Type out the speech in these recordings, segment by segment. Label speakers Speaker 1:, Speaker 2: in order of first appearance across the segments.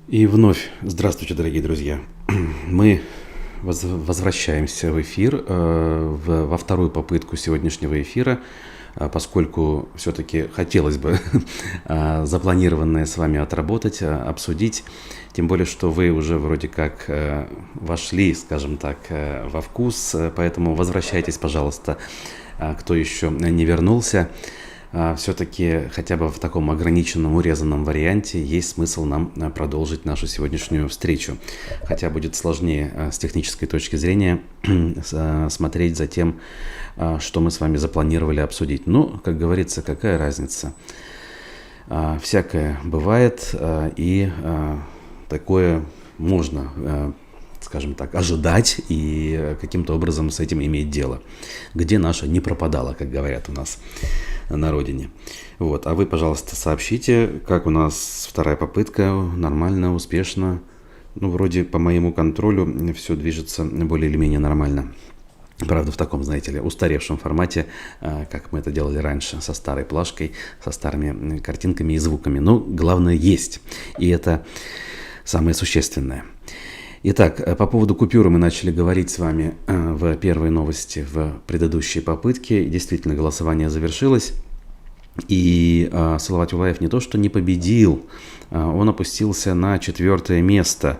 Speaker 1: И вновь здравствуйте, дорогие друзья. Мы возвращаемся в эфир во вторую попытку сегодняшнего эфира, поскольку все-таки хотелось бы запланированное с вами отработать, обсудить. Тем более, что вы уже вроде как вошли, скажем так, во вкус, поэтому возвращайтесь, пожалуйста, кто еще не вернулся. Все-таки хотя бы в таком ограниченном, урезанном варианте есть смысл нам продолжить нашу сегодняшнюю встречу. Хотя будет сложнее с технической точки зрения смотреть за тем, что мы с вами запланировали обсудить. Ну, как говорится, какая разница? Всякое бывает, и такое можно, скажем так, ожидать и каким-то образом с этим иметь дело. Где наша не пропадала, как говорят у нас на родине. Вот. А вы, пожалуйста, сообщите, как у нас вторая попытка, нормально, успешно. Ну, вроде по моему контролю все движется более или менее нормально. Правда, в таком, знаете ли, устаревшем формате, как мы это делали раньше, со старой плашкой, со старыми картинками и звуками. Но главное есть, и это самое существенное. Итак, по поводу купюры мы начали говорить с вами в первой новости в предыдущей попытке. Действительно, голосование завершилось. И Салават Юлаев не то что не победил, он опустился на 4-е место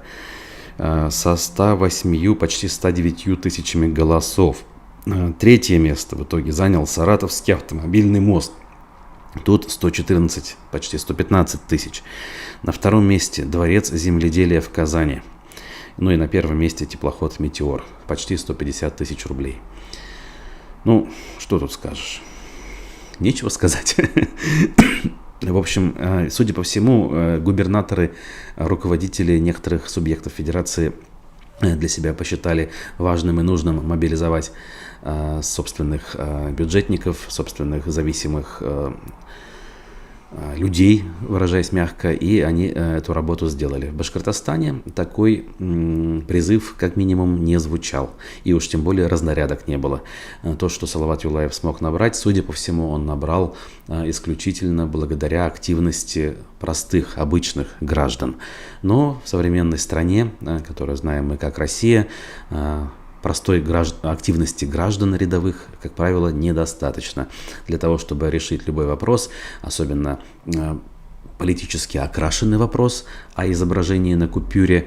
Speaker 1: со 108, почти 109 тысячами голосов. 3-е место в итоге занял Саратовский автомобильный мост. Тут 114, почти 115 тысяч. На 2-м месте Дворец земледелия в Казани. Ну и на 1-м месте теплоход «Метеор». Почти 150 тысяч рублей. Ну, что тут скажешь? Нечего сказать. В общем, судя по всему, губернаторы, руководители некоторых субъектов федерации для себя посчитали важным и нужным мобилизовать собственных бюджетников, собственных зависимых людей, выражаясь мягко, и они эту работу сделали. В Башкортостане такой призыв как минимум не звучал, и уж тем более разнарядок не было. То, что Салават Юлаев смог набрать, судя по всему, он набрал исключительно благодаря активности простых, обычных граждан. Но в современной стране, которую знаем мы как Россия, простой активности граждан рядовых, как правило, недостаточно для того, чтобы решить любой вопрос, особенно политически окрашенный вопрос, а изображение на купюре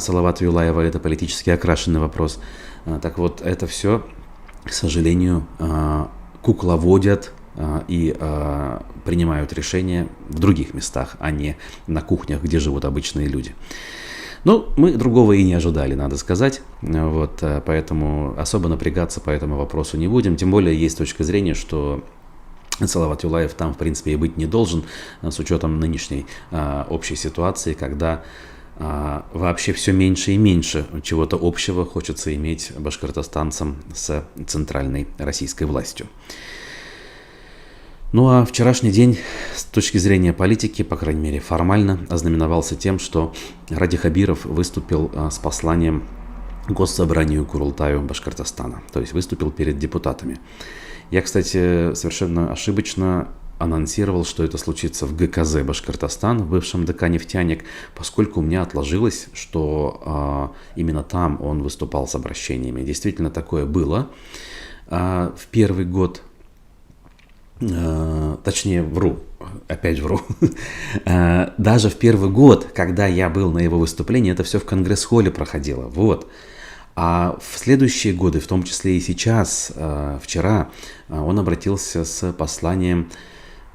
Speaker 1: Салавата Юлаева – это политически окрашенный вопрос. Так вот, это все, к сожалению, кукловодят и принимают решения в других местах, а не на кухнях, где живут обычные люди. Ну, мы другого и не ожидали, надо сказать, вот, поэтому особо напрягаться по этому вопросу не будем, тем более есть точка зрения, что Салават Юлаев там, в принципе, и быть не должен, с учетом нынешней общей ситуации, когда вообще все меньше и меньше чего-то общего хочется иметь башкортостанцам с центральной российской властью. Ну а вчерашний день с точки зрения политики, по крайней мере формально, ознаменовался тем, что Ради Хабиров выступил с посланием Госсобранию Курултаю Башкортостана, то есть выступил перед депутатами. Я, кстати, совершенно ошибочно анонсировал, что это случится в ГКЗ Башкортостан, в бывшем ДК «Нефтяник», поскольку у меня отложилось, что именно там он выступал с обращениями. Действительно, такое было. В первый год, точнее, опять вру. Даже в первый год, когда я был на его выступлении, это все в Конгресс-холле проходило. Вот. А в следующие годы, в том числе и сейчас, вчера, он обратился с посланием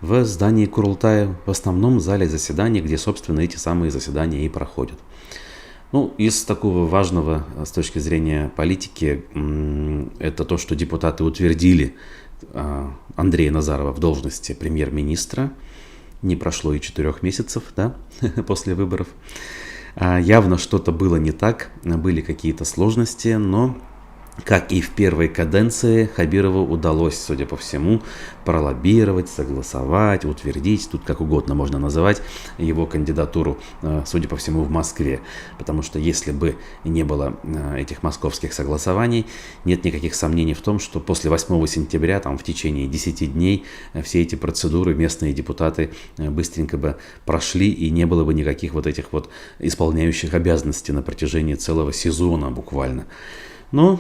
Speaker 1: в здании Курултая, в основном зале заседаний, где, собственно, эти самые заседания и проходят. Ну, из такого важного с точки зрения политики, это то, что депутаты утвердили Андрея Назарова в должности премьер-министра. Не прошло и 4 месяцев, да, после выборов. Явно что-то было не так, были какие-то сложности, но Как и в первой каденции, Хабирову удалось, судя по всему, пролоббировать, согласовать, утвердить, тут как угодно можно называть его кандидатуру, судя по всему, в Москве. Потому что если бы не было этих московских согласований, нет никаких сомнений в том, что после 8 сентября, там в течение 10 дней, все эти процедуры местные депутаты быстренько бы прошли, и не было бы никаких вот этих вот исполняющих обязанностей на протяжении целого сезона буквально. Но,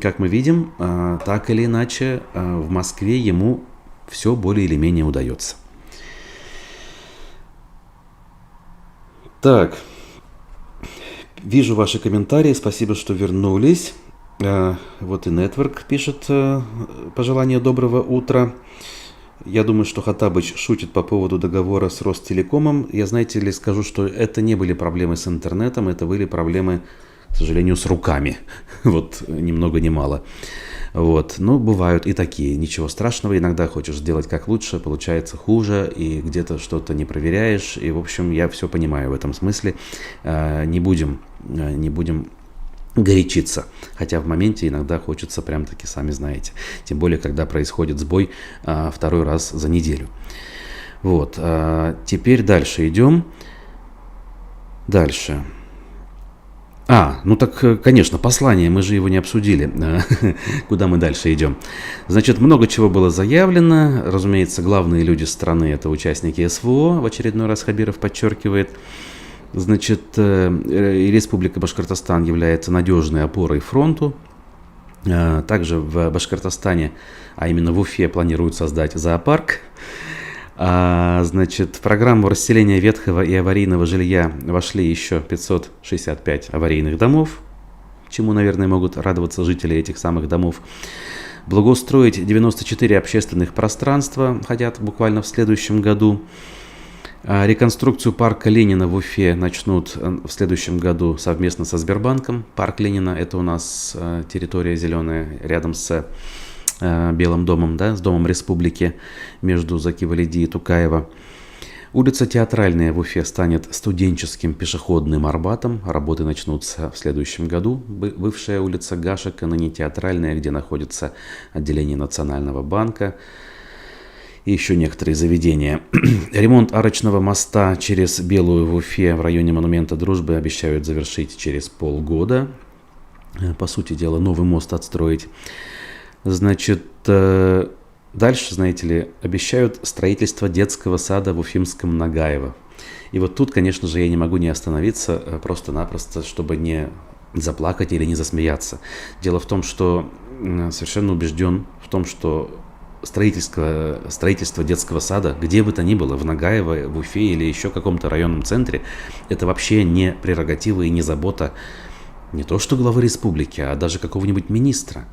Speaker 1: как мы видим, так или иначе, в Москве ему все более или менее удается. Так, вижу ваши комментарии, спасибо, что вернулись. Вот и Network пишет пожелание доброго утра. Я думаю, что Хаттабыч шутит по поводу договора с Ростелекомом. Я, знаете ли, скажу, что это не были проблемы с интернетом, это были проблемы, к сожалению, с руками. Вот, ни много ни мало. Вот. Но бывают и такие. Ничего страшного. Иногда хочешь сделать как лучше, получается хуже, и где-то что-то не проверяешь. И, в общем, я все понимаю в этом смысле. Не будем горячиться. Хотя в моменте иногда хочется прям-таки, сами знаете. Тем более, когда происходит сбой второй раз за неделю. Вот. Теперь дальше идем. Дальше. Ну так, конечно, послание, мы же его не обсудили, куда мы дальше идем. Значит, много чего было заявлено. Разумеется, главные люди страны – это участники СВО, в очередной раз Хабиров подчеркивает. Значит, Республика Башкортостан является надежной опорой фронту. Также в Башкортостане, а именно в Уфе, планируют создать зоопарк. Значит, в программу расселения ветхого и аварийного жилья вошли еще 565 аварийных домов, чему, наверное, могут радоваться жители этих самых домов. Благоустроить 94 общественных пространства хотят буквально в следующем году. Реконструкцию парка Ленина в Уфе начнут в следующем году совместно со Сбербанком. Парк Ленина – это у нас территория зеленая рядом с Белым домом, да, с Домом Республики между Закива-Лиди и Тукаева. Улица Театральная в Уфе станет студенческим пешеходным Арбатом. Работы начнутся в следующем году. Бывшая улица Гашека, ныне Театральная, где находится отделение Национального банка и еще некоторые заведения. Ремонт арочного моста через Белую в Уфе в районе Монумента Дружбы обещают завершить через полгода. По сути дела, новый мост отстроить. Значит, дальше, знаете ли, обещают строительство детского сада в Уфимском Нагаево. И вот тут, конечно же, я не могу не остановиться просто-напросто, чтобы не заплакать или не засмеяться. Дело в том, что совершенно убежден в том, что строительство детского сада, где бы то ни было, в Нагаево, в Уфе или еще каком-то районном центре, это вообще не прерогатива и не забота не то что главы республики, а даже какого-нибудь министра.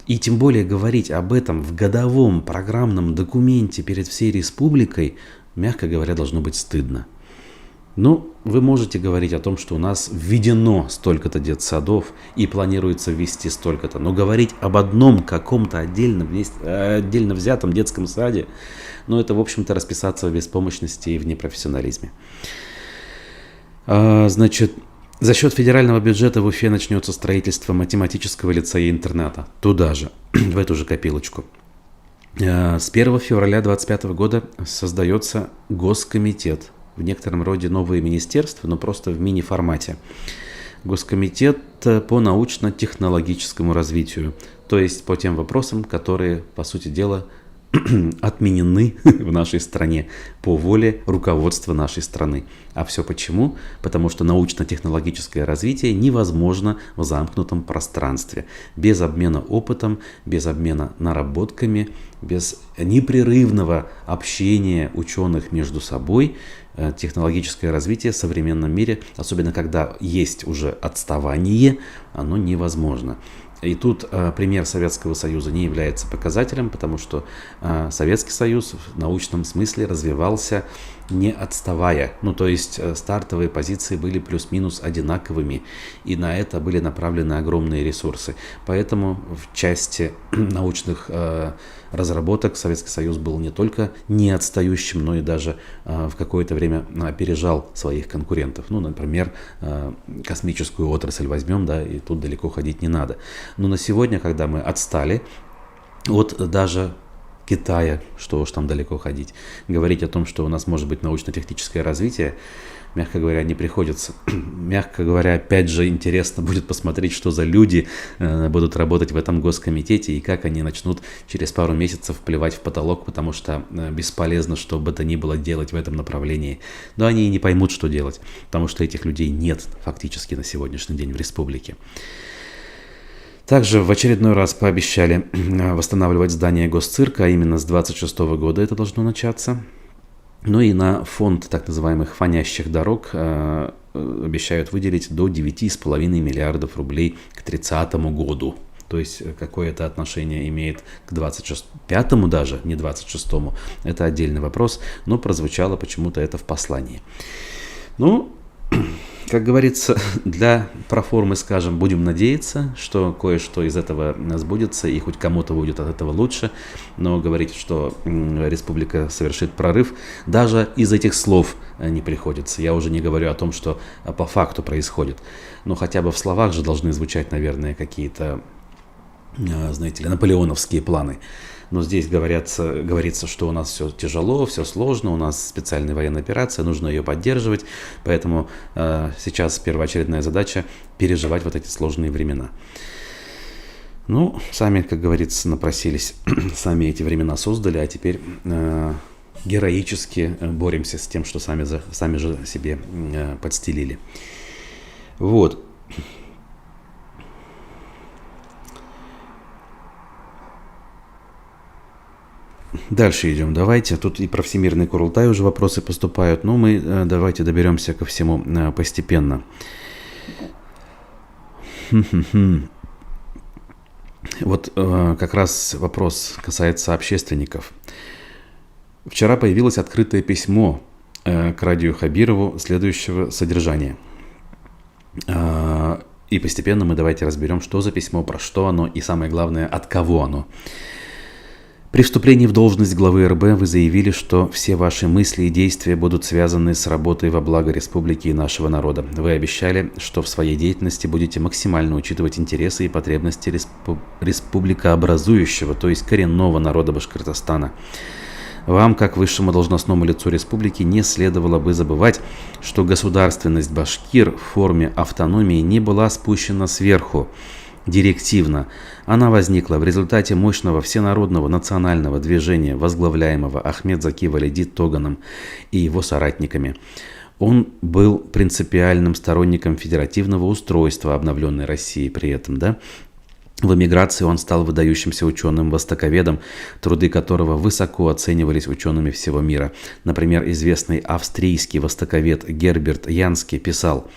Speaker 1: И тем более говорить об этом в годовом программном документе перед всей республикой, мягко говоря, должно быть стыдно. Ну, вы можете говорить о том, что у нас введено столько-то детсадов и планируется ввести столько-то, но говорить об одном каком-то отдельно взятом детском саде, ну, это, в общем-то, расписаться в беспомощности и в непрофессионализме. Значит, за счет федерального бюджета в Уфе начнется строительство математического лицея-интерната. Туда же, в эту же копилочку. С 1 февраля 2025 года создается Госкомитет. В некотором роде новое министерство, но просто в мини-формате. Госкомитет по научно-технологическому развитию. То есть по тем вопросам, которые, по сути дела, отменены в нашей стране по воле руководства нашей страны. А все почему? Потому что научно-технологическое развитие невозможно в замкнутом пространстве. Без обмена опытом, без обмена наработками, без непрерывного общения ученых между собой технологическое развитие в современном мире, особенно когда есть уже отставание, оно невозможно. И тут пример Советского Союза не является показателем, потому что Советский Союз в научном смысле развивался не отставая. Ну, то есть стартовые позиции были плюс-минус одинаковыми, и на это были направлены огромные ресурсы. Поэтому в части научных разработок Советский Союз был не только не отстающим, но и даже в какое-то время опережал своих конкурентов. Ну, например, космическую отрасль возьмем, да, и тут далеко ходить не надо. Но на сегодня, когда мы отстали от даже Китая, что уж там далеко ходить, говорить о том, что у нас может быть научно-техническое развитие, мягко говоря, не приходится. Мягко говоря, опять же, интересно будет посмотреть, что за люди будут работать в этом госкомитете и как они начнут через пару месяцев плевать в потолок, потому что бесполезно, что бы то ни было делать в этом направлении. Но они и не поймут, что делать, потому что этих людей нет фактически на сегодняшний день в республике. Также в очередной раз пообещали восстанавливать здание Госцирка, а именно с 2026 года это должно начаться. Ну и на фонд так называемых фонящих дорог обещают выделить до 9,5 миллиардов рублей к 30 году. То есть какое это отношение имеет к 25-му даже, не 26-му, это отдельный вопрос, но прозвучало почему-то это в послании. Ну, как говорится, для проформы, скажем, будем надеяться, что кое-что из этого сбудется и хоть кому-то будет от этого лучше, но говорить, что республика совершит прорыв, даже из этих слов не приходится. Я уже не говорю о том, что по факту происходит. Но хотя бы в словах же должны звучать, наверное, какие-то, знаете ли, наполеоновские планы. Но здесь говорится, что у нас все тяжело, все сложно, у нас специальная военная операция, нужно ее поддерживать. Поэтому сейчас первоочередная задача переживать вот эти сложные времена. Ну, сами, как говорится, напросились, сами эти времена создали, а теперь героически боремся с тем, что сами же себе подстелили. Вот. Дальше идем. Давайте. Тут и про Всемирный Курултай уже вопросы поступают, но мы давайте доберемся ко всему постепенно. Вот как раз вопрос касается общественников. Вчера появилось открытое письмо к Радию Хабирову следующего содержания. И постепенно мы давайте разберем, что за письмо, про что оно и самое главное, от кого оно. При вступлении в должность главы РБ вы заявили, что все ваши мысли и действия будут связаны с работой во благо республики и нашего народа. Вы обещали, что в своей деятельности будете максимально учитывать интересы и потребности республикообразующего, то есть коренного народа Башкортостана. Вам, как высшему должностному лицу республики, не следовало бы забывать, что государственность башкир в форме автономии не была спущена сверху, директивно. Она возникла в результате мощного всенародного национального движения, возглавляемого Ахмедзаки Валиди Тоганом и его соратниками. Он был принципиальным сторонником федеративного устройства обновленной России при этом, да? В эмиграции он стал выдающимся ученым-востоковедом, труды которого высоко оценивались учеными всего мира. Например, известный австрийский востоковед Герберт Янский писал: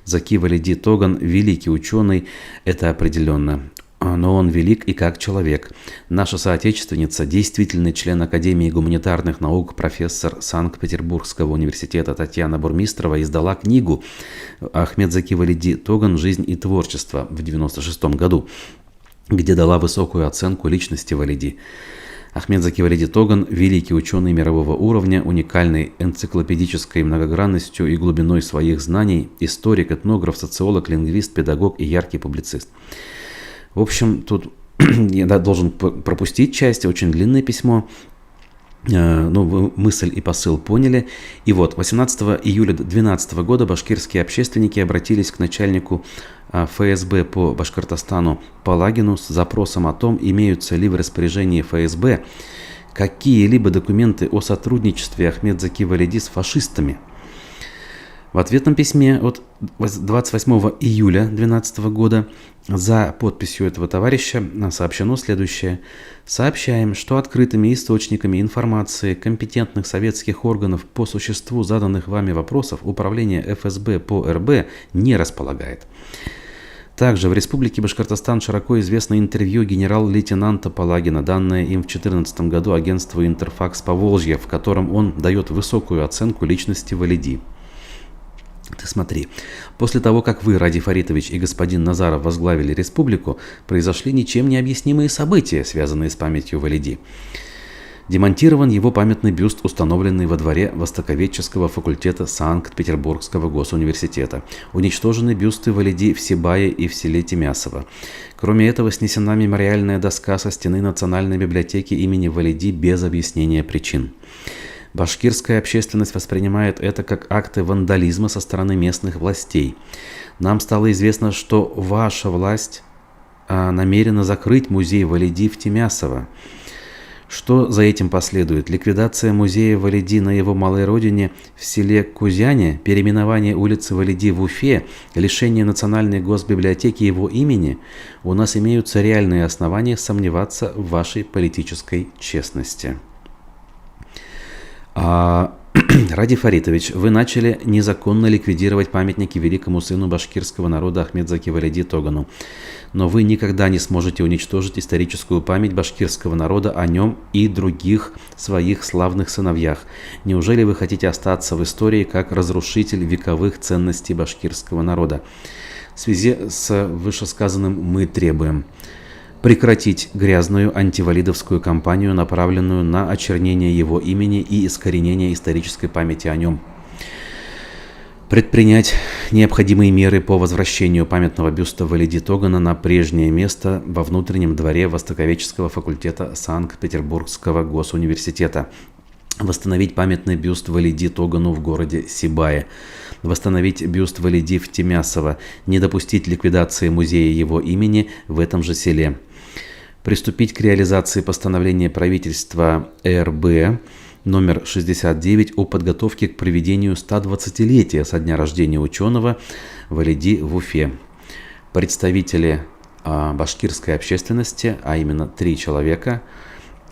Speaker 1: «Заки Валиди Тоган – великий ученый, это определенно. Но он велик и как человек. Наша соотечественница, действительный член Академии гуманитарных наук, профессор Санкт-Петербургского университета Татьяна Бурмистрова издала книгу «Ахмедзаки Валиди Тоган. Жизнь и творчество» в 1996 году, где дала высокую оценку личности Валиди. Ахмедзаки Валиди Тоган – великий ученый мирового уровня, уникальной энциклопедической многогранностью и глубиной своих знаний, историк, этнограф, социолог, лингвист, педагог и яркий публицист. В общем, тут я должен пропустить часть, очень длинное письмо. Ну, вы мысль и посыл поняли. И вот, 18 июля 2012 года башкирские общественники обратились к начальнику ФСБ по Башкортостану Палагину с запросом о том, имеются ли в распоряжении ФСБ какие-либо документы о сотрудничестве Ахмедзаки Валиди с фашистами. В ответном письме от 28 июля 2012 года за подписью этого товарища сообщено следующее. Сообщаем, что открытыми источниками информации компетентных советских органов по существу заданных вами вопросов Управление ФСБ по РБ не располагает. Также в Республике Башкортостан широко известно интервью генерал-лейтенанта Палагина, данное им в 2014 году агентству «Интерфакс Поволжье», в котором он дает высокую оценку личности Валиди. Ты смотри, после того, как вы, Ради Фаритович, и господин Назаров возглавили республику, произошли ничем не объяснимые события, связанные с памятью Валиди. Демонтирован его памятный бюст, установленный во дворе Востоковедческого факультета Санкт-Петербургского госуниверситета. Уничтожены бюсты Валиди в Сибае и в селе Тимясово. Кроме этого, снесена мемориальная доска со стены Национальной библиотеки имени Валиди без объяснения причин. Башкирская общественность воспринимает это как акты вандализма со стороны местных властей. Нам стало известно, что ваша власть намерена закрыть музей Валиди в Тимясово. Что за этим последует? Ликвидация музея Валиди на его малой родине в селе Кузяне, переименование улицы Валиди в Уфе, лишение Национальной госбиблиотеки его имени? У нас имеются реальные основания сомневаться в вашей политической честности. Ради Фаритович, вы начали незаконно ликвидировать памятники великому сыну башкирского народа Ахмедзаки Валиди Тогану. Но вы никогда не сможете уничтожить историческую память башкирского народа о нем и других своих славных сыновьях. Неужели вы хотите остаться в истории как разрушитель вековых ценностей башкирского народа? В связи с вышесказанным мы требуем прекратить грязную антивалидовскую кампанию, направленную на очернение его имени и искоренение исторической памяти о нем. Предпринять необходимые меры по возвращению памятного бюста Валиди Тогана на прежнее место во внутреннем дворе Востоковедческого факультета Санкт-Петербургского госуниверситета. Восстановить памятный бюст Валиди Тогану в городе Сибае. Восстановить бюст Валиди в Тимясово. Не допустить ликвидации музея его имени в этом же селе. Приступить к реализации постановления правительства РБ номер 69 о подготовке к проведению 120-летия со дня рождения ученого Валиди в Уфе. Представители башкирской общественности, а именно 3 человека: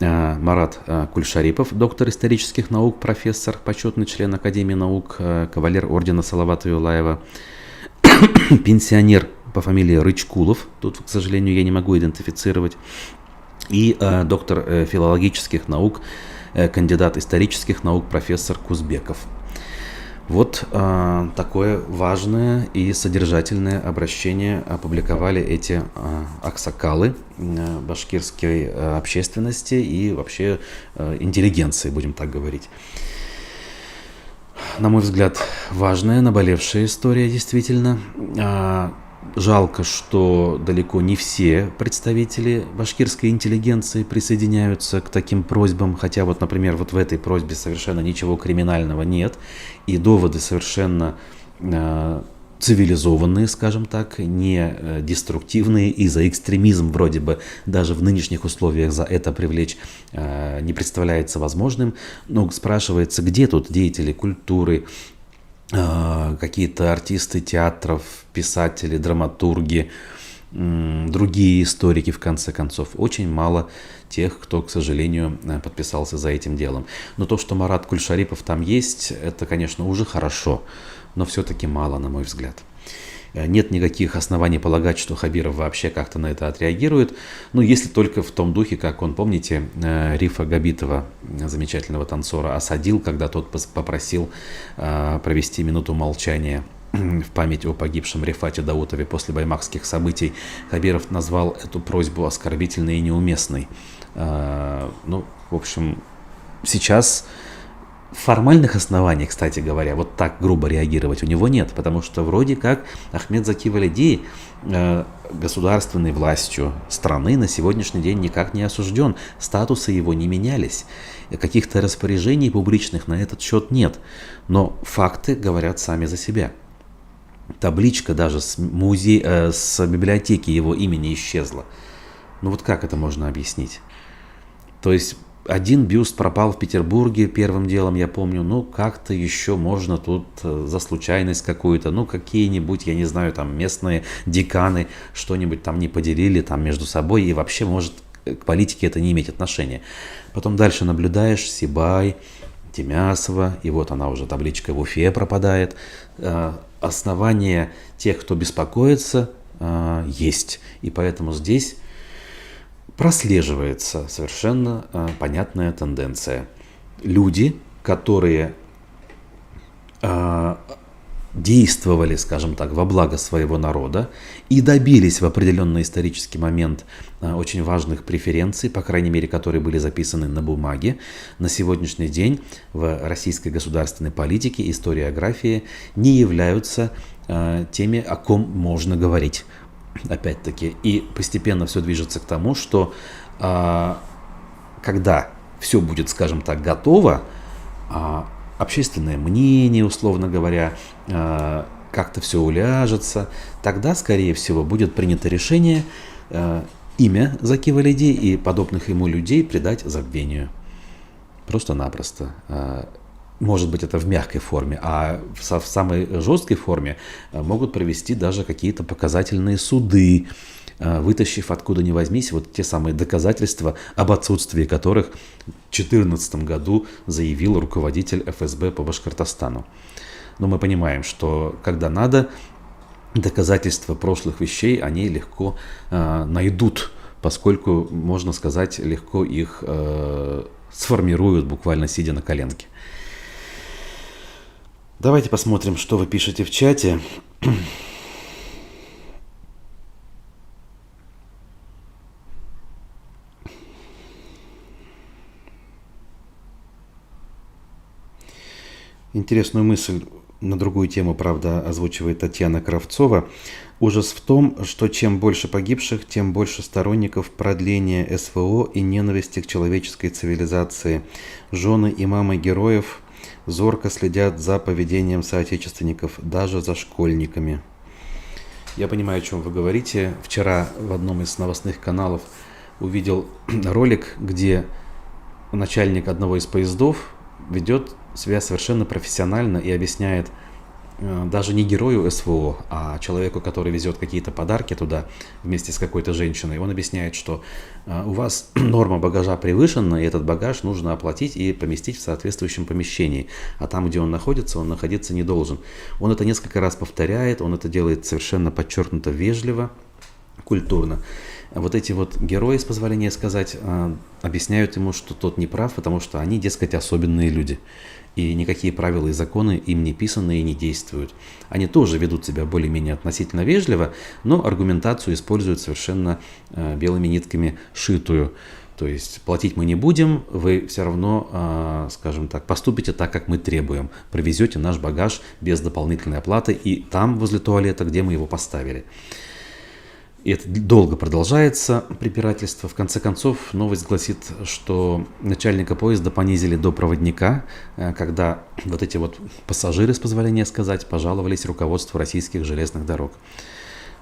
Speaker 1: Марат Кульшарипов, доктор исторических наук, профессор, почетный член Академии наук, кавалер ордена Салавата Юлаева, пенсионер по фамилии Рычкулов, тут, к сожалению, я не могу идентифицировать, и доктор филологических наук, кандидат исторических наук, профессор Кузбеков. Вот такое важное и содержательное обращение опубликовали эти аксакалы башкирской общественности и вообще интеллигенции, будем так говорить. На мой взгляд, важная, наболевшая история, действительно. Жалко, что далеко не все представители башкирской интеллигенции присоединяются к таким просьбам, хотя вот, например, вот в этой просьбе совершенно ничего криминального нет, и доводы совершенно цивилизованные, скажем так, не деструктивные, и за экстремизм вроде бы даже в нынешних условиях за это привлечь не представляется возможным. Но спрашивается, где тут деятели культуры, какие-то артисты театров, писатели, драматурги, другие историки, в конце концов. Очень мало тех, кто, к сожалению, подписался за этим делом. Но то, что Марат Кульшарипов там есть, это, конечно, уже хорошо, но все-таки мало, на мой взгляд. Нет никаких оснований полагать, что Хабиров вообще как-то на это отреагирует. Ну, если только в том духе, как он, помните, Рифа Габитова, замечательного танцора, осадил, когда тот попросил провести минуту молчания в память о погибшем Рифате Даутове после баймакских событий. Хабиров назвал эту просьбу оскорбительной и неуместной. Ну, в общем, сейчас формальных оснований, кстати говоря, вот так грубо реагировать у него нет, потому что вроде как Ахмедзаки Валиди государственной властью страны на сегодняшний день никак не осужден, статусы его не менялись, каких-то распоряжений публичных на этот счет нет, но факты говорят сами за себя. Табличка даже с библиотеки его имени исчезла. Ну вот как это можно объяснить? То есть один бюст пропал в Петербурге первым делом, я помню, ну как-то еще можно тут за случайность какую-то, ну какие-нибудь, я не знаю, там местные деканы что-нибудь там не поделили там между собой, и вообще может к политике это не иметь отношения. Потом дальше наблюдаешь Сибай, Тимясово, и вот она уже табличка в Уфе пропадает. Основания тех, кто беспокоится есть. И поэтому здесь прослеживается совершенно понятная тенденция. Люди, которые действовали, скажем так, во благо своего народа и добились в определенный исторический момент очень важных преференций, по крайней мере, которые были записаны на бумаге, на сегодняшний день в российской государственной политике, историографии не являются теми, о ком можно говорить. Опять-таки, и постепенно все движется к тому, что когда все будет, скажем так, готово, общественное мнение, условно говоря, как-то все уляжется, тогда, скорее всего, будет принято решение имя Заки Валиди и подобных ему людей предать забвению. Просто-напросто. Может быть, это в мягкой форме, а в самой жесткой форме могут провести даже какие-то показательные суды, вытащив откуда ни возьмись вот те самые доказательства, об отсутствии которых в 2014 году заявил руководитель ФСБ по Башкортостану. Но мы понимаем, что когда надо, доказательства прошлых вещей, они легко найдут, поскольку, можно сказать, легко их сформируют, буквально сидя на коленке. Давайте посмотрим, что вы пишете в чате. Интересную мысль на другую тему, правда, озвучивает Татьяна Кравцова. Ужас в том, что чем больше погибших, тем больше сторонников продления СВО и ненависти к человеческой цивилизации. Жены и мамы героев зорко следят за поведением соотечественников, даже за школьниками. Я понимаю, о чем вы говорите. Вчера в одном из новостных каналов увидел ролик, где начальник одного из поездов ведет себя совершенно профессионально и объясняет даже не герою СВО, а человеку, который везет какие-то подарки туда вместе с какой-то женщиной. Он объясняет, что у вас норма багажа превышена, и этот багаж нужно оплатить и поместить в соответствующем помещении. А там, где он находится, он находиться не должен. Он это несколько раз повторяет, он это делает совершенно подчеркнуто вежливо, культурно. Вот эти вот герои, с позволения сказать, объясняют ему, что тот не прав, потому что они, дескать, особенные люди. И никакие правила и законы им не писаны и не действуют. Они тоже ведут себя более-менее относительно вежливо, но аргументацию используют совершенно белыми нитками шитую. То есть платить мы не будем, вы все равно, скажем так, поступите так, как мы требуем. Привезете наш багаж без дополнительной оплаты и там, возле туалета, где мы его поставили. И это долго продолжается, препирательство. В конце концов, новость гласит, что начальника поезда понизили до проводника, когда вот эти вот пассажиры, с позволения сказать, пожаловались руководству российских железных дорог.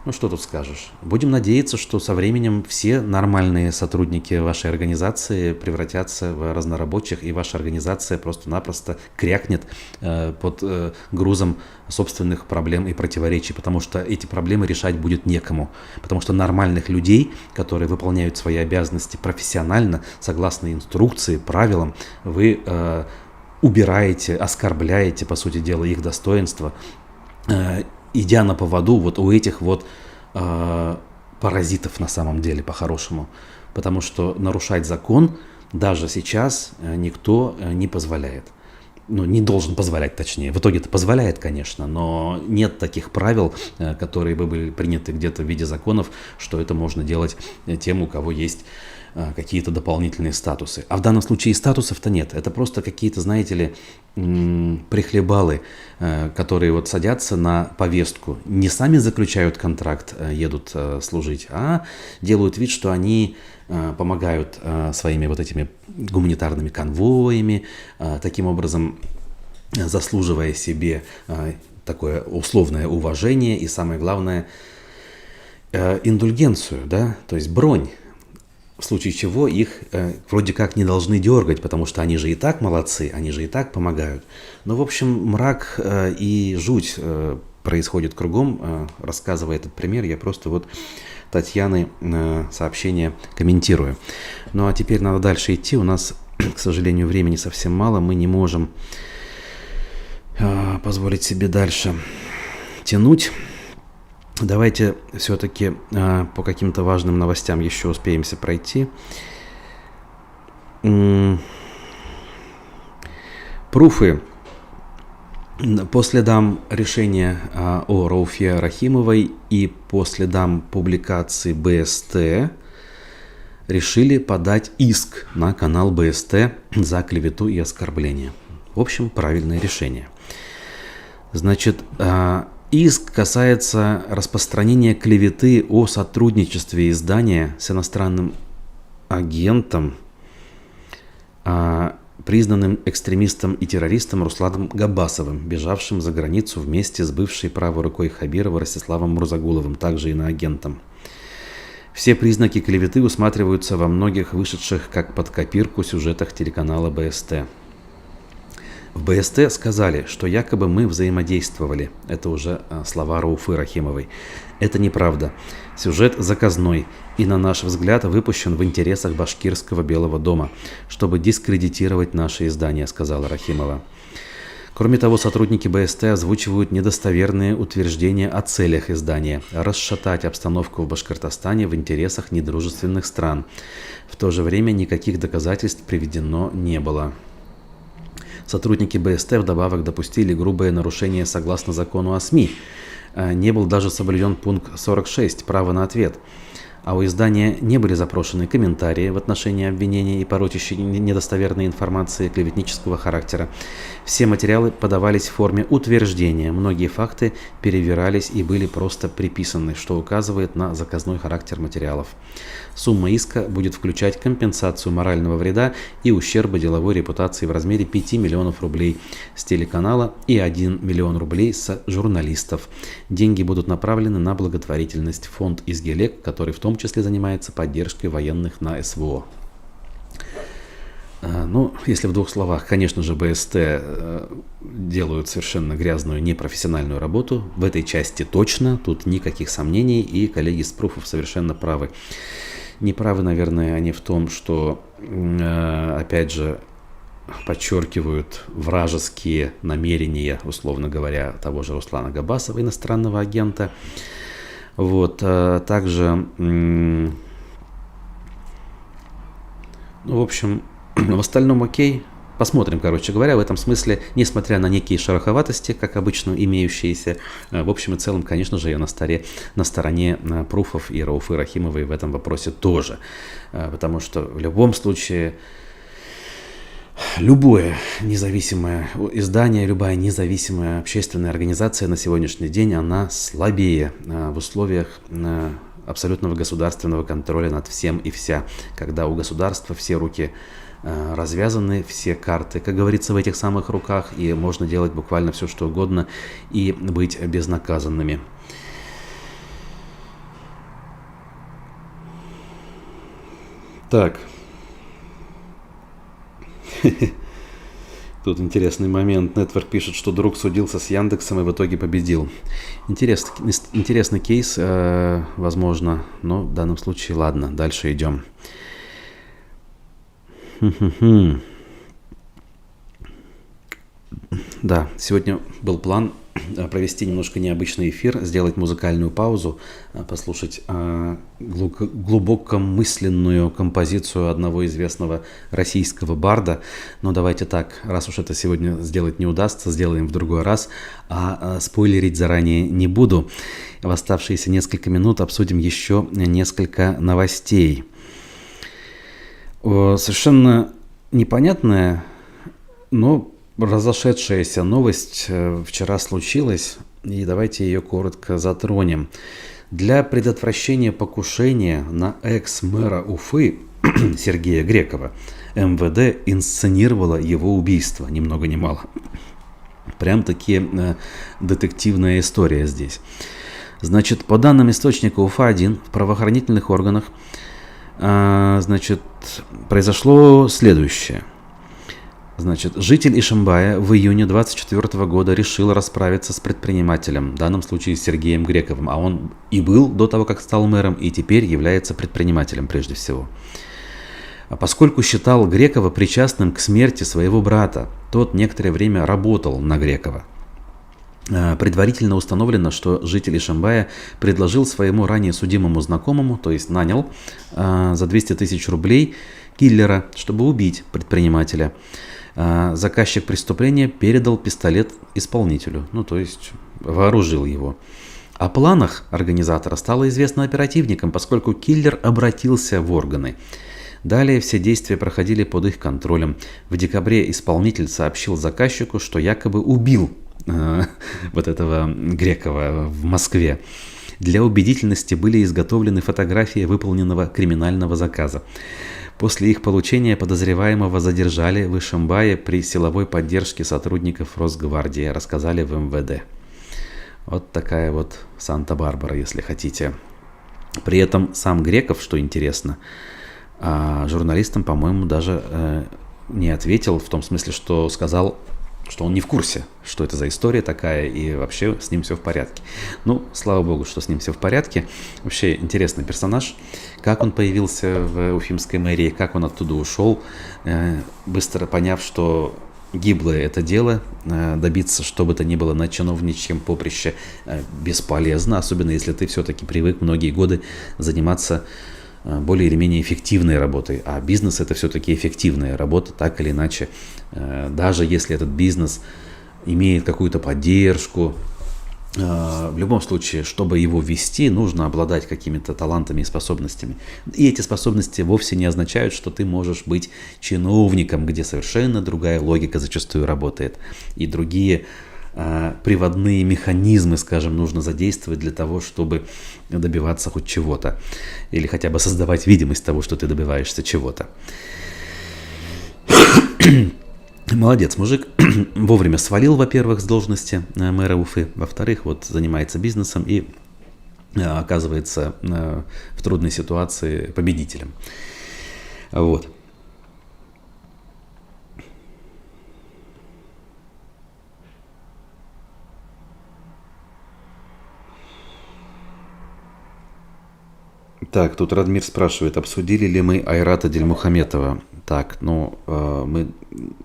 Speaker 1: Ну что тут скажешь? Будем надеяться, что со временем все нормальные сотрудники вашей организации превратятся в разнорабочих, и ваша организация просто-напросто крякнет под грузом собственных проблем и противоречий, потому что эти проблемы решать будет некому. Потому что нормальных людей, которые выполняют свои обязанности профессионально, согласно инструкции, правилам, вы убираете, оскорбляете, по сути дела, их достоинство, идя на поводу вот у этих вот паразитов на самом деле, по-хорошему. Потому что нарушать закон даже сейчас никто не позволяет. Ну, не должен позволять, точнее. В итоге это позволяет, конечно, но нет таких правил, которые бы были приняты где-то в виде законов, что это можно делать тем, у кого есть какие-то дополнительные статусы. А в данном случае и статусов-то нет. Это просто какие-то, знаете ли, прихлебалы, которые вот садятся на повестку. Не сами заключают контракт, едут служить, а делают вид, что они помогают своими вот этими гуманитарными конвоями, таким образом заслуживая себе такое условное уважение и, самое главное, индульгенцию, да, то есть бронь. В случае чего их вроде как не должны дергать, потому что они же и так молодцы, они же и так помогают. Но, в общем, мрак и жуть происходит кругом, рассказывая этот пример. Я просто вот Татьяны сообщение комментирую. Ну а теперь надо дальше идти. У нас, к сожалению, времени совсем мало. Мы не можем позволить себе дальше тянуть. Давайте все-таки по каким-то важным новостям еще успеемся пройти. Пруфы. По следам решения о Рауфе Рахимовой и по следам публикации БСТ решили подать иск на канал БСТ за клевету и оскорбление. В общем, правильное решение. Значит, иск касается распространения клеветы о сотрудничестве издания с иностранным агентом, признанным экстремистом и террористом Русланом Габасовым, бежавшим за границу вместе с бывшей правой рукой Хабирова Ростиславом Мурзагуловым, также иноагентом. Все признаки клеветы усматриваются во многих вышедших как под копирку сюжетах телеканала БСТ. В БСТ сказали, что якобы мы взаимодействовали. Это уже слова Рауфы Рахимовой. Это неправда. Сюжет заказной и, на наш взгляд, выпущен в интересах башкирского Белого дома, чтобы дискредитировать наше издание, сказала Рахимова. Кроме того, сотрудники БСТ озвучивают недостоверные утверждения о целях издания – расшатать обстановку в Башкортостане в интересах недружественных стран. В то же время никаких доказательств приведено не было. Сотрудники БСТ вдобавок допустили грубое нарушение согласно закону о СМИ. Не был даже соблюден пункт 46 «Право на ответ». А у издания не были запрошены комментарии в отношении обвинений и порочащей недостоверной информации клеветнического характера. Все материалы подавались в форме утверждения, многие факты перевирались и были просто приписаны, что указывает на заказной характер материалов. Сумма иска будет включать компенсацию морального вреда и ущерба деловой репутации в размере 5 миллионов рублей с телеканала и 1 миллион рублей с журналистов. Деньги будут направлены на благотворительность, фонд «Изгелек», который в том числе занимается поддержкой военных на СВО. Ну, если в двух словах, конечно же, БСТ делают совершенно грязную, непрофессиональную работу. В этой части точно, тут никаких сомнений, и коллеги с Пруфов совершенно правы. Не правы, наверное, они в том, что, опять же, подчеркивают вражеские намерения, условно говоря, того же Руслана Габасова, иностранного агента. Вот, также, ну, в общем, в остальном окей. Посмотрим, короче говоря, в этом смысле, несмотря на некие шероховатости, как обычно имеющиеся, в общем и целом, конечно же, я на стороне Пруфов и Рауфы Рахимовой в этом вопросе тоже. Потому что в любом случае любое независимое издание, любая независимая общественная организация на сегодняшний день, она слабее в условиях абсолютного государственного контроля над всем и вся, когда у государства все руки развязаны, все карты, как говорится, в этих самых руках, и можно делать буквально все, что угодно, и быть безнаказанными. Так. Тут интересный момент. Нетворк пишет, что друг судился с Яндексом и в итоге победил. Интересный кейс, возможно, но в данном случае ладно, дальше идем. Да, сегодня был план провести немножко необычный эфир, сделать музыкальную паузу, послушать глубокомысленную композицию одного известного российского барда. Но давайте так, раз уж это сегодня сделать не удастся, сделаем в другой раз, а спойлерить заранее не буду. В оставшиеся несколько минут обсудим еще несколько новостей. Совершенно непонятная, но разошедшаяся новость вчера случилась, и давайте ее коротко затронем. Для предотвращения покушения на экс-мэра Уфы Сергея Грекова МВД инсценировало его убийство, ни много ни мало. Прям-таки детективная история здесь. Значит, по данным источника Уфа-1, в правоохранительных органах произошло следующее. Значит, житель Ишимбая в июне 2024 года решил расправиться с предпринимателем, в данном случае с Сергеем Грековым, а он и был до того, как стал мэром, и теперь является предпринимателем прежде всего. Поскольку считал Грекова причастным к смерти своего брата, тот некоторое время работал на Грекова. Предварительно установлено, что житель Ишимбая предложил своему ранее судимому знакомому, то есть нанял за 200 тысяч рублей киллера, чтобы убить предпринимателя. Заказчик преступления передал пистолет исполнителю, ну то есть вооружил его. О планах организатора стало известно оперативникам, поскольку киллер обратился в органы. Далее все действия проходили под их контролем. В декабре исполнитель сообщил заказчику, что якобы убил вот этого Грекова в Москве. Для убедительности были изготовлены фотографии выполненного криминального заказа. После их получения подозреваемого задержали в Ишимбае при силовой поддержке сотрудников Росгвардии, рассказали в МВД. Вот такая вот Санта-Барбара, если хотите. При этом сам Греков, что интересно, журналистам, по-моему, даже не ответил, в том смысле, что сказал, что он не в курсе, что это за история такая, и вообще с ним все в порядке. Ну, слава богу, что с ним все в порядке. Вообще интересный персонаж. Как он появился в Уфимской мэрии, как он оттуда ушел, быстро поняв, что гиблое это дело, добиться что бы то ни было на чиновничьем поприще бесполезно, особенно если ты все-таки привык многие годы заниматься более или менее эффективной работой. А бизнес — это все-таки эффективная работа, так или иначе. Даже если этот бизнес имеет какую-то поддержку, в любом случае, чтобы его вести, нужно обладать какими-то талантами и способностями. И эти способности вовсе не означают, что ты можешь быть чиновником, где совершенно другая логика зачастую работает. И другие приводные механизмы, скажем, нужно задействовать для того, чтобы добиваться хоть чего-то. Или хотя бы создавать видимость того, что ты добиваешься чего-то. Молодец, мужик. Вовремя свалил, во-первых, с должности мэра Уфы. Во-вторых, вот занимается бизнесом и оказывается в трудной ситуации победителем. Вот. Так, тут Радмир спрашивает, обсудили ли мы Айрата Дильмухаметова. Так, ну, мы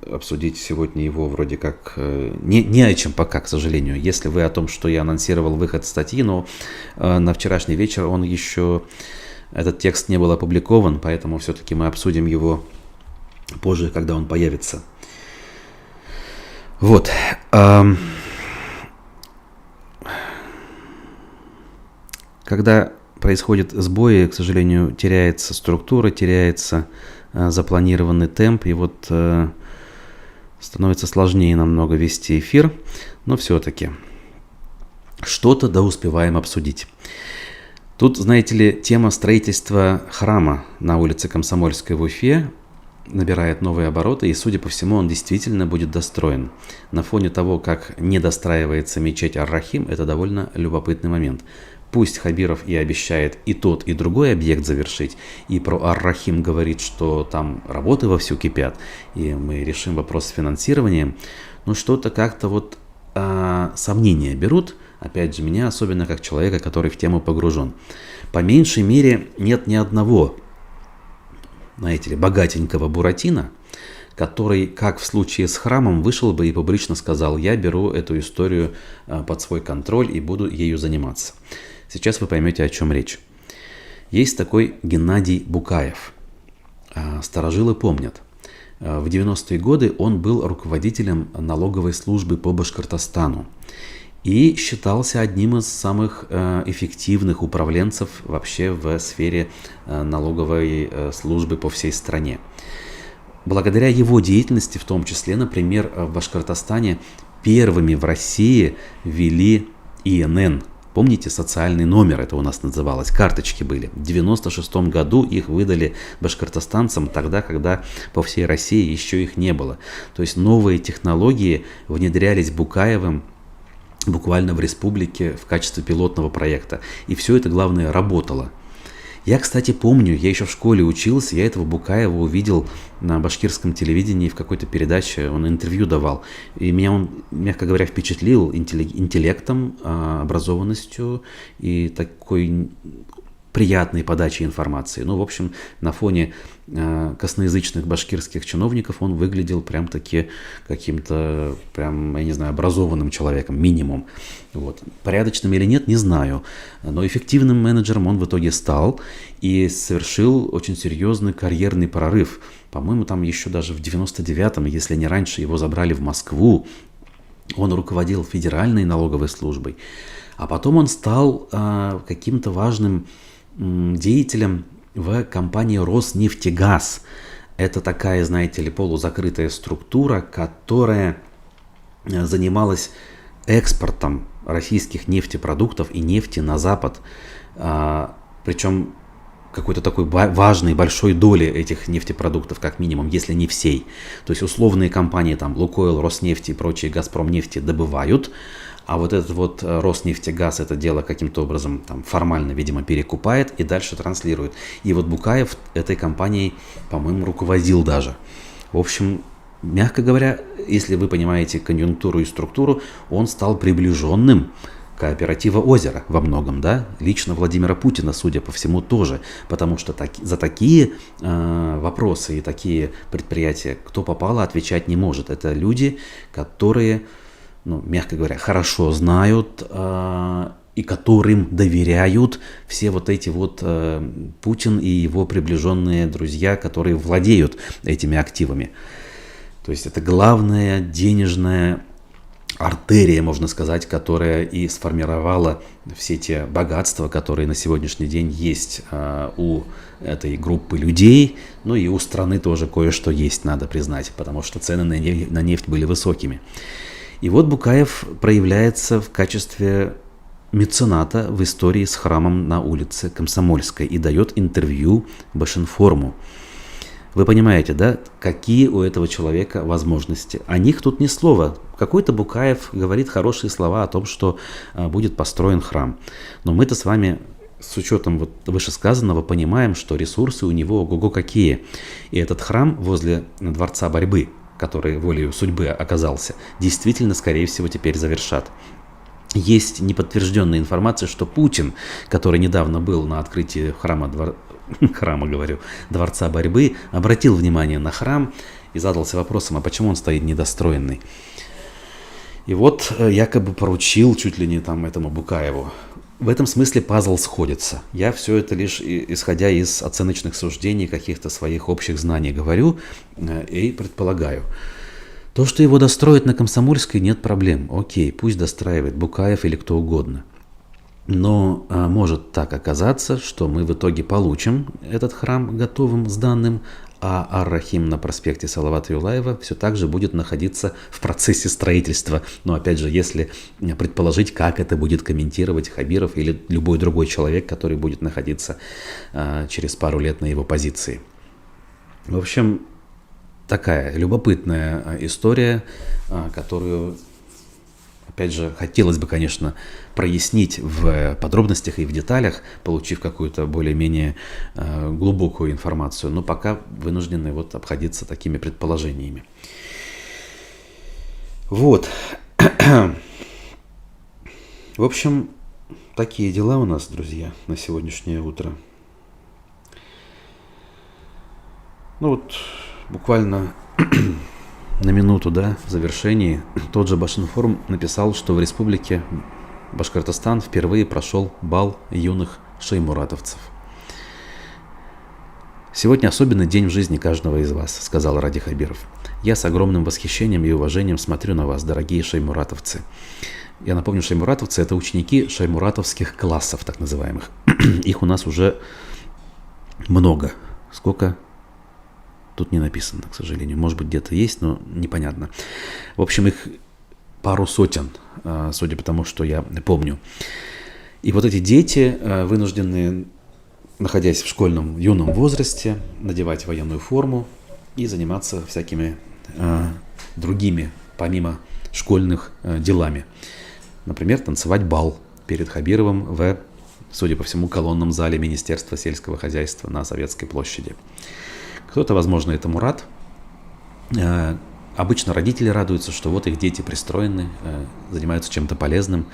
Speaker 1: обсудить сегодня его вроде как не о чем пока, к сожалению. Если вы о том, что я анонсировал выход статьи, но на вчерашний вечер он еще, этот текст не был опубликован, поэтому все-таки мы обсудим его позже, когда он появится. Вот. Когда происходят сбои, к сожалению, теряется структура, теряется запланированный темп, и вот становится сложнее намного вести эфир, но все-таки что-то да успеваем обсудить. Тут, знаете ли, тема строительства храма на улице Комсомольской в Уфе набирает новые обороты, и, судя по всему, он действительно будет достроен. На фоне того, как не достраивается мечеть Ар-Рахим, это довольно любопытный момент. Пусть Хабиров и обещает и тот, и другой объект завершить, и про Ар-Рахим говорит, что там работы вовсю кипят, и мы решим вопрос с финансированием, но что-то как-то вот сомнения берут, опять же, меня, особенно как человека, который в тему погружен. По меньшей мере нет ни одного, знаете ли, богатенького Буратино, который, как в случае с храмом, вышел бы и публично сказал: я беру эту историю под свой контроль и буду ею заниматься. Сейчас вы поймете, о чем речь. Есть такой Геннадий Букаев. Старожилы помнят. В 90-е годы он был руководителем налоговой службы по Башкортостану и считался одним из самых эффективных управленцев вообще в сфере налоговой службы по всей стране. Благодаря его деятельности, в том числе, например, в Башкортостане первыми в России ввели ИНН. Помните, социальный номер, это у нас называлось, карточки были. В 1996 году их выдали башкортостанцам тогда, когда по всей России еще их не было. То есть новые технологии внедрялись Букаевым буквально в республике в качестве пилотного проекта. И все это, главное, работало. Я, кстати, помню, я еще в школе учился, я этого Букаева увидел на башкирском телевидении в какой-то передаче, он интервью давал. И меня он, мягко говоря, впечатлил интеллектом, образованностью и такой приятной подачи информации. Ну, в общем, на фоне косноязычных башкирских чиновников он выглядел прям-таки каким-то, прям, я не знаю, образованным человеком, минимум. Вот. Порядочным или нет, не знаю. Но эффективным менеджером он в итоге стал и совершил очень серьезный карьерный прорыв. По-моему, там еще даже в 99-м, если не раньше, его забрали в Москву. Он руководил Федеральной налоговой службой. А потом он стал каким-то важным деятелем в компании «Роснефтегаз». Это такая, знаете ли, полузакрытая структура, которая занималась экспортом российских нефтепродуктов и нефти на Запад. Причем какой-то такой важной, большой доли этих нефтепродуктов, как минимум, если не всей. То есть условные компании, там, Лукойл, Роснефть и прочие Газпромнефти добывают, а вот этот вот Роснефтегаз это дело каким-то образом там, формально, видимо, перекупает и дальше транслирует. И вот Букаев этой компанией, по-моему, руководил даже. В общем, мягко говоря, если вы понимаете конъюнктуру и структуру, он стал приближенным кооператива «Озеро» во многом, да, лично Владимира Путина, судя по всему, тоже, потому что за такие вопросы и такие предприятия, кто попало, отвечать не может. Это люди, которые, ну, мягко говоря, хорошо знают и которым доверяют все вот эти вот Путин и его приближенные друзья, которые владеют этими активами. То есть это главная денежная артерия, можно сказать, которая и сформировала все те богатства, которые на сегодняшний день есть у этой группы людей, ну и у страны тоже кое-что есть, надо признать, потому что цены на нефть были высокими. И вот Букаев проявляется в качестве мецената в истории с храмом на улице Комсомольской и дает интервью Башинформу. Вы понимаете, да, какие у этого человека возможности? О них тут ни слова. Какой-то Букаев говорит хорошие слова о том, что будет построен храм. Но мы-то с вами с учетом вот вышесказанного понимаем, что ресурсы у него ого-го какие. И этот храм возле Дворца борьбы, который волею судьбы оказался, действительно, скорее всего, теперь завершат. Есть неподтвержденная информация, что Путин, который недавно был на открытии Дворца борьбы, обратил внимание на храм и задался вопросом, а почему он стоит недостроенный. И вот якобы поручил чуть ли не там этому Букаеву. В этом смысле пазл сходится. Я все это лишь исходя из оценочных суждений, каких-то своих общих знаний говорю и предполагаю. То, что его достроят на Комсомольской, нет проблем. Окей, пусть достраивает Букаев или кто угодно. Но может так оказаться, что мы в итоге получим этот храм готовым, сданным, а Ар-Рахим на проспекте Салавата Юлаева все так же будет находиться в процессе строительства. Но опять же, если предположить, как это будет комментировать Хабиров или любой другой человек, который будет находиться через пару лет на его позиции. В общем, такая любопытная история, которую, опять же, хотелось бы, конечно, прояснить в подробностях и в деталях, получив какую-то более-менее глубокую информацию, но пока вынуждены вот обходиться такими предположениями. Вот. В общем, такие дела у нас, друзья, на сегодняшнее утро. Ну вот, буквально на минуту, да, в завершении, тот же Башинформ написал, что в республике Башкортостан впервые прошел бал юных шеймуратовцев. «Сегодня особенный день в жизни каждого из вас», — сказал Ради Хабиров. «Я с огромным восхищением и уважением смотрю на вас, дорогие шеймуратовцы». Я напомню, шеймуратовцы — это ученики шеймуратовских классов, так называемых. Их у нас уже много. Сколько? Тут не написано, к сожалению. Может быть, где-то есть, но непонятно. В общем, их пару сотен, судя по тому, что я помню. И вот эти дети, вынуждены, находясь в школьном юном возрасте, надевать военную форму и заниматься всякими другими, помимо школьных, делами. Например, танцевать бал перед Хабировым в, судя по всему, колонном зале Министерства сельского хозяйства на Советской площади. Кто-то, возможно, этому рад. Обычно родители радуются, что вот их дети пристроены, занимаются чем-то полезным.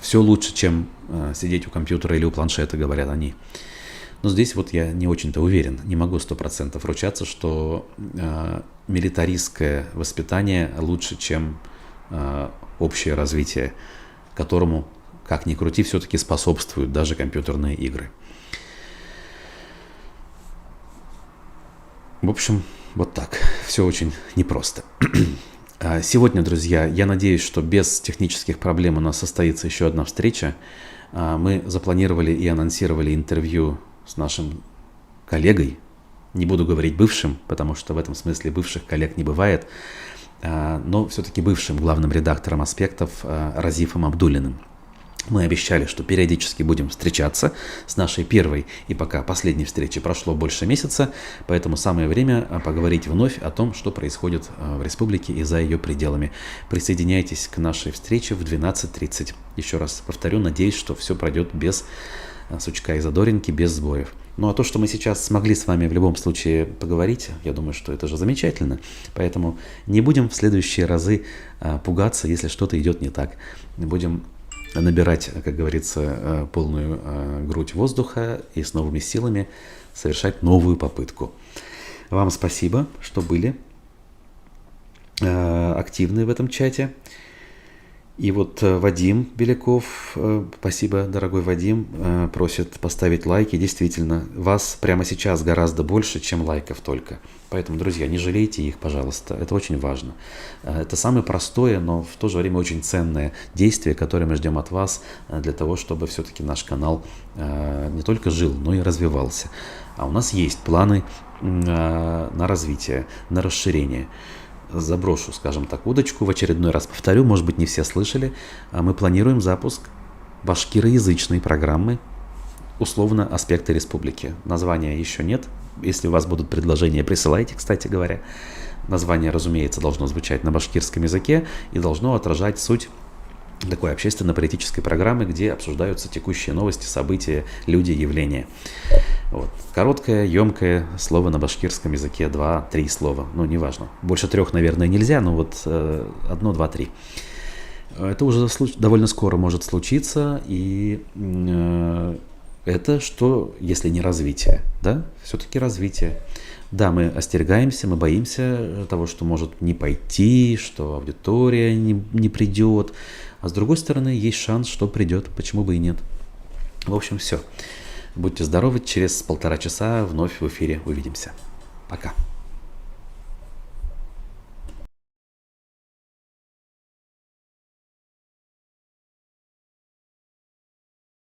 Speaker 1: все лучше, чем сидеть у компьютера или у планшета, говорят они. Но здесь вот я не очень-то уверен, не могу 100% ручаться, что милитаристское воспитание лучше, чем общее развитие, которому, как ни крути, все-таки способствуют даже компьютерные игры. В общем, вот так. Все очень непросто. Сегодня, друзья, я надеюсь, что без технических проблем у нас состоится еще одна встреча. Мы запланировали и анонсировали интервью с нашим коллегой. Не буду говорить бывшим, потому что в этом смысле бывших коллег не бывает, но все-таки бывшим главным редактором «Аспектов» Разифом Абдуллиным. Мы обещали, что периодически будем встречаться. С нашей первой и пока последней встречи прошло больше месяца, поэтому самое время поговорить вновь о том, что происходит в республике и за ее пределами. Присоединяйтесь к нашей встрече в 12:30. Еще раз повторю, надеюсь, что все пройдет без сучка и задоринки, без сбоев. Ну а то, что мы сейчас смогли с вами в любом случае поговорить, я думаю, что это же замечательно. Поэтому не будем в следующие разы пугаться, если что-то идет не так. Будем набирать, как говорится, полную грудь воздуха и с новыми силами совершать новую попытку. Вам спасибо, что были активны в этом чате. И вот Вадим Беляков, спасибо, дорогой Вадим, просит поставить лайки. Действительно, вас прямо сейчас гораздо больше, чем лайков только. Поэтому, друзья, не жалейте их, пожалуйста. Это очень важно. Это самое простое, но в то же время очень ценное действие, которое мы ждем от вас для того, чтобы все-таки наш канал не только жил, но и развивался. А у нас есть планы на развитие, на расширение. Заброшу, скажем так, удочку, в очередной раз повторю, может быть, не все слышали, мы планируем запуск башкироязычной программы, условно, «Аспекты республики». Названия еще нет. Если у вас будут предложения, присылайте, кстати говоря. Название, разумеется, должно звучать на башкирском языке и должно отражать суть такой общественно-политической программы, где обсуждаются текущие новости, события, люди, явления. Вот. Короткое, емкое слово на башкирском языке, 2-3 слова, ну, неважно. Больше 3, наверное, нельзя, но вот 1, 2, 3. Это уже довольно скоро может случиться, и это что, если не развитие, да? Все-таки развитие. Да, мы остерегаемся, мы боимся того, что может не пойти, что аудитория не придет. А с другой стороны, есть шанс, что придет, почему бы и нет. В общем, все. Будьте здоровы, через 1,5 часа вновь в эфире увидимся. Пока.